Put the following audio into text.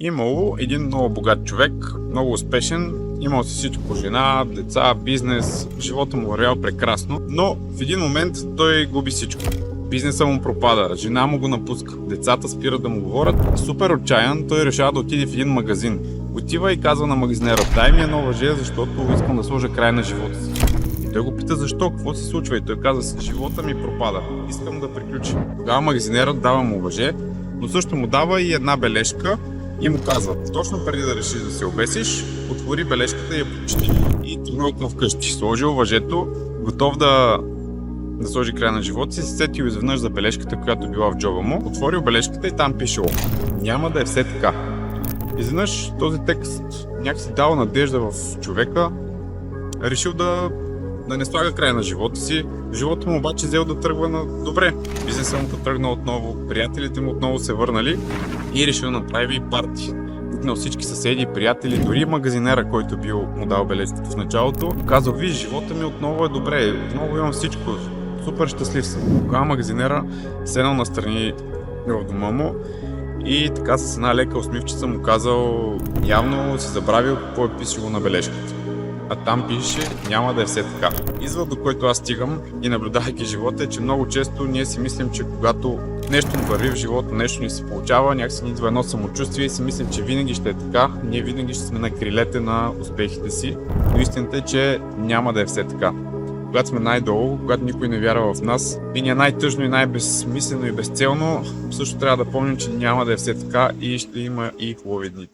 Имало един много богат човек, много успешен, имал си всичко, жена, деца, бизнес, живота му вървял прекрасно, но в един момент той губи всичко. Бизнесът му пропада, жена му го напуска, децата спират да му говорят. Супер отчаян, той решава да отиде в един магазин. Отива и казва на магазинера: дай ми едно въже, защото искам да сложа край на живота си. И той го пита защо, какво се случва, и той казва: живота ми пропада, искам да приключи. Тогава магазинерът дава му въже, но също му дава и една бележка и му казва: точно преди да решиш да се обесиш, отвори бележката и я прочети. И тръгнал вкъщи, сложил въжето, готов да сложи край на живота си, се сетил изведнъж за бележката, която била в джоба му, отворил бележката и там пишело: няма да е все така. Изведнъж този текст някакси дал надежда в човека, решил да не слага край на живота си. Живота му обаче взел да тръгва на добре. Бизнесът му тръгнал отново, приятелите му отново се върнали и решил да направи парти. На всички съседи, приятели, дори магазинера, който бил му дал бележката в началото, казал: виж, живота ми отново е добре, отново имам всичко, супер щастлив съм. Тогава магазинера седнал настрани в дома му и така с една лека усмивчица му казал: явно си забравил какво е писало на бележката. А там пише: няма да е все така. Извод, до който аз стигам и наблюдавайки живота, е, че много често ние си мислим, че когато нещо ни върви в живота, нещо ни се получава, някакси ни идва едно самочувствие и си мислим, че винаги ще е така, ние винаги ще сме на крилете на успехите си, но истината е, че няма да е все така. Когато сме най-долу, когато никой не вярва в нас и ни е най-тъжно и най-безсмислено и безцелно, също трябва да помним, че няма да е все така и ще има и хубави дни.